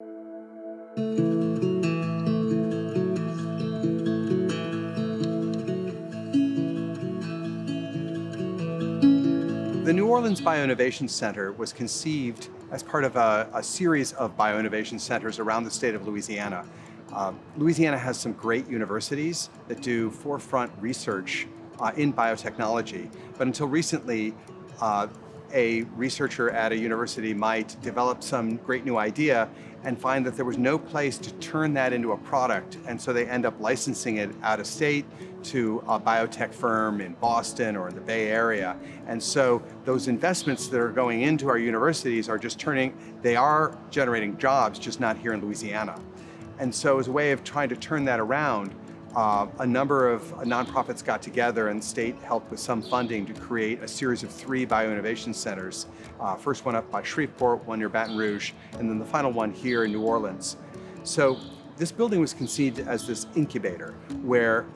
The New Orleans Bioinnovation Center was conceived as part of a series of bioinnovation centers around the state of Louisiana. Louisiana has some great universities that do forefront research in biotechnology, but until recently, a researcher at a university might develop some great new idea and find that there was no place to turn that into a product, and so they end up licensing it out of state to a biotech firm in Boston or in the Bay Area. And so those investments that are going into our universities are they are generating jobs, just not here in Louisiana. And so as a way of trying to turn that around, a number of nonprofits got together and the state helped with some funding to create a series of 3 bioinnovation centers. First one up by Shreveport, one near Baton Rouge, and then the final one here in New Orleans. So this building was conceived as this incubator where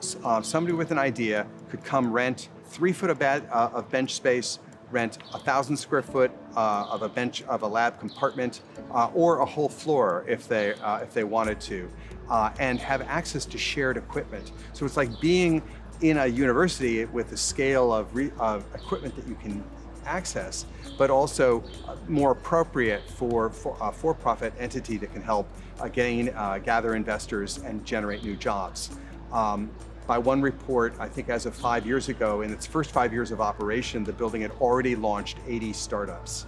somebody with an idea could come rent 3 foot of bench space, rent 1,000 square foot of a lab compartment, or a whole floor if they wanted to, and have access to shared equipment. So it's like being in a university with the scale of equipment that you can access, but more appropriate for a for-profit entity that can help gather investors and generate new jobs. By one report, I think as of 5 years ago, in its first 5 years of operation, the building had already launched 80 startups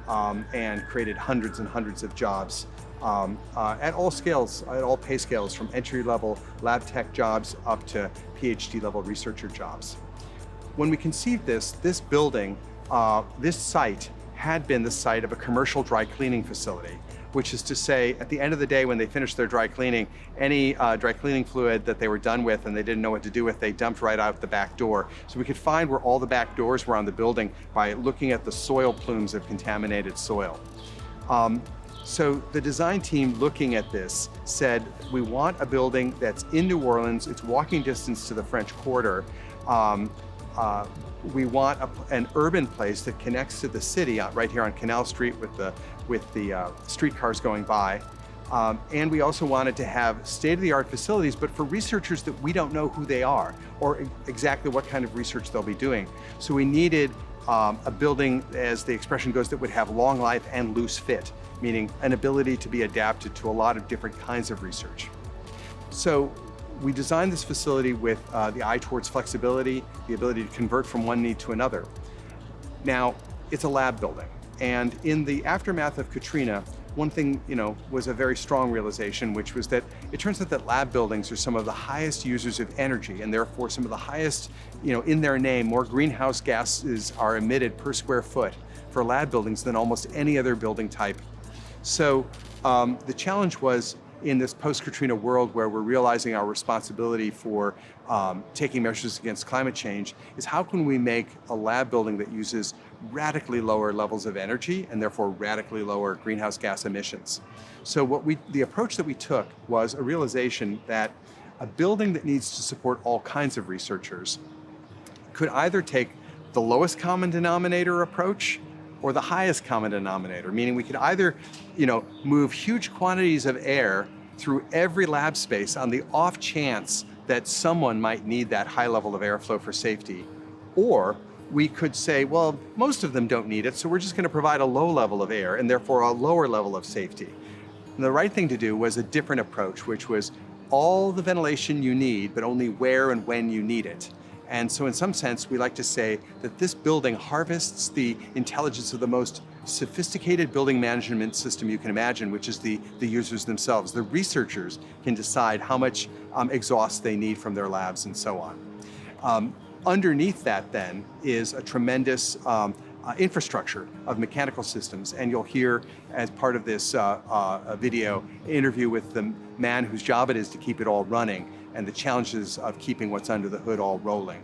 and created hundreds and hundreds of jobs at all scales, at all pay scales, from entry-level lab tech jobs up to PhD-level researcher jobs. When we conceived this building, this site had been the site of a commercial dry cleaning facility, which is to say, at the end of the day, when they finished their dry cleaning, any dry cleaning fluid that they were done with and they didn't know what to do with, they dumped right out the back door. So we could find where all the back doors were on the building by looking at the soil plumes of contaminated soil. So the design team looking at this said, we want a building that's in New Orleans, it's walking distance to the French Quarter. We want an urban place that connects to the city right here on Canal Street with the streetcars going by. And we also wanted to have state-of-the-art facilities, but for researchers that we don't know who they are or exactly what kind of research they'll be doing. So we needed a building, as the expression goes, that would have long life and loose fit, meaning an ability to be adapted to a lot of different kinds of research. So we designed this facility with the eye towards flexibility, the ability to convert from one need to another. Now, it's a lab building, and in the aftermath of Katrina, one thing, was a very strong realization, which was that it turns out that lab buildings are some of the highest users of energy, and therefore some of the highest, in their name, more greenhouse gases are emitted per square foot for lab buildings than almost any other building type. So the challenge was, in this post-Katrina world where we're realizing our responsibility for taking measures against climate change, is how can we make a lab building that uses radically lower levels of energy and therefore radically lower greenhouse gas emissions? So the approach that we took was a realization that a building that needs to support all kinds of researchers could either take the lowest common denominator approach or the highest common denominator, meaning we could either, move huge quantities of air through every lab space on the off chance that someone might need that high level of airflow for safety, or we could say, well, most of them don't need it, so we're just going to provide a low level of air and therefore a lower level of safety. And the right thing to do was a different approach, which was all the ventilation you need, but only where and when you need it. And so in some sense, we like to say that this building harvests the intelligence of the most sophisticated building management system you can imagine, which is the users themselves. The researchers can decide how much exhaust they need from their labs and so on. Underneath that then is a tremendous infrastructure of mechanical systems. And you'll hear, as part of this video, interview with the man whose job it is to keep it all running and the challenges of keeping what's under the hood all rolling.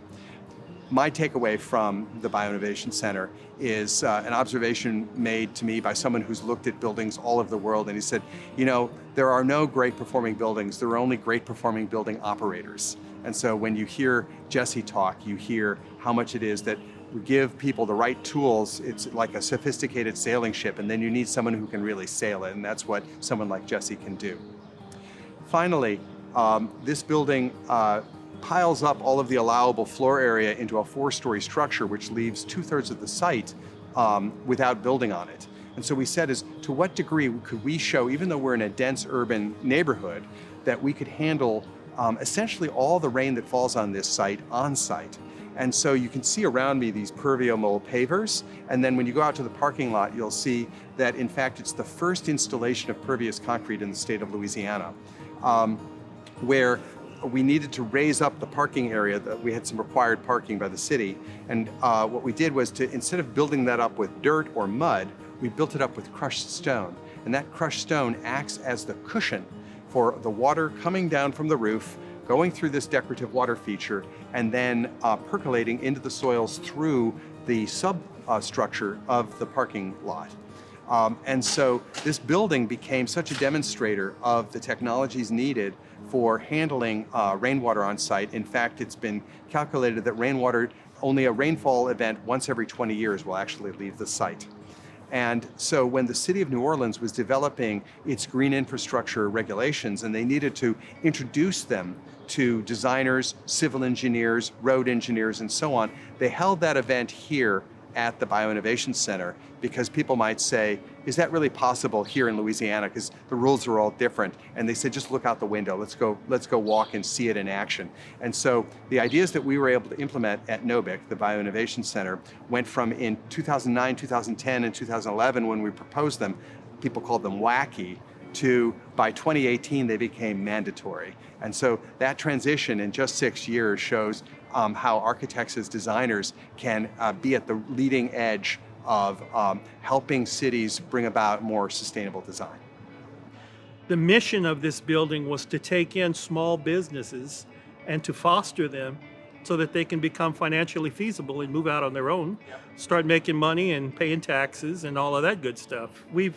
My takeaway from the Bioinnovation Center is an observation made to me by someone who's looked at buildings all over the world, and he said, there are no great performing buildings, there are only great performing building operators. And so when you hear Jesse talk, you hear how much it is that give people the right tools, it's like a sophisticated sailing ship, and then you need someone who can really sail it, and that's what someone like Jesse can do. Finally, this building piles up all of the allowable floor area into a 4-story structure, which leaves 2/3 of the site without building on it. And so we said, is to what degree could we show, even though we're in a dense urban neighborhood, that we could handle essentially all the rain that falls on this site on site. And so you can see around me these permeable pavers, and then when you go out to the parking lot, you'll see that in fact it's the first installation of pervious concrete in the state of Louisiana, where we needed to raise up the parking area. That we had some required parking by the city, and what we did was to, instead of building that up with dirt or mud, we built it up with crushed stone. And that crushed stone acts as the cushion for the water coming down from the roof, going through this decorative water feature, and then percolating into the soils through the substructure of the parking lot. And so this building became such a demonstrator of the technologies needed for handling rainwater on site. In fact, it's been calculated that rainwater, only a rainfall event once every 20 years will actually leave the site. And so when the city of New Orleans was developing its green infrastructure regulations, and they needed to introduce them to designers, civil engineers, road engineers, and so on, they held that event here at the Bioinnovation Center, because people might say, is that really possible here in Louisiana? Because the rules are all different. And they said, just look out the window, let's go walk and see it in action. And so the ideas that we were able to implement at NOBIC, the Bioinnovation Center, went from in 2009, 2010, and 2011, when we proposed them, people called them wacky, to by 2018, they became mandatory. And so that transition in just 6 years shows how architects as designers can be at the leading edge of helping cities bring about more sustainable design. The mission of this building was to take in small businesses and to foster them so that they can become financially feasible and move out on their own, start making money and paying taxes and all of that good stuff. We've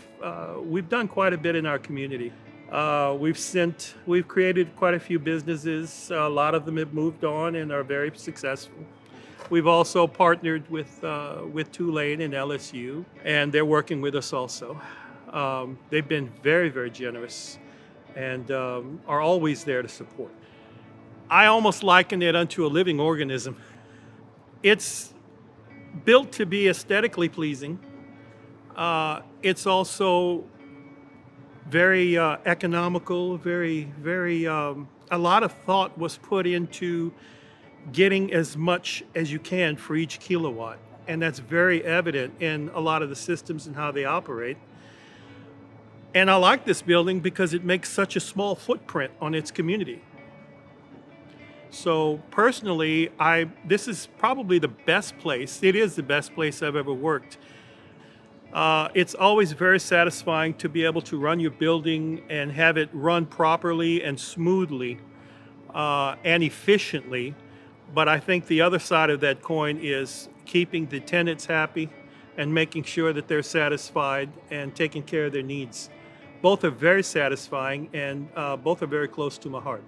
done quite a bit in our community. We've created quite a few businesses. A lot of them have moved on and are very successful. We've also partnered with Tulane and LSU, and they're working with us also. They've been very, very generous and are always there to support. I almost liken it unto a living organism. It's built to be aesthetically pleasing. It's also very economical, a lot of thought was put into getting as much as you can for each kilowatt. And that's very evident in a lot of the systems and how they operate. And I like this building because it makes such a small footprint on its community. So personally, this is probably the best place. It is the best place I've ever worked. It's always very satisfying to be able to run your building and have it run properly and smoothly and efficiently. But I think the other side of that coin is keeping the tenants happy and making sure that they're satisfied and taking care of their needs. Both are very satisfying, and both are very close to my heart.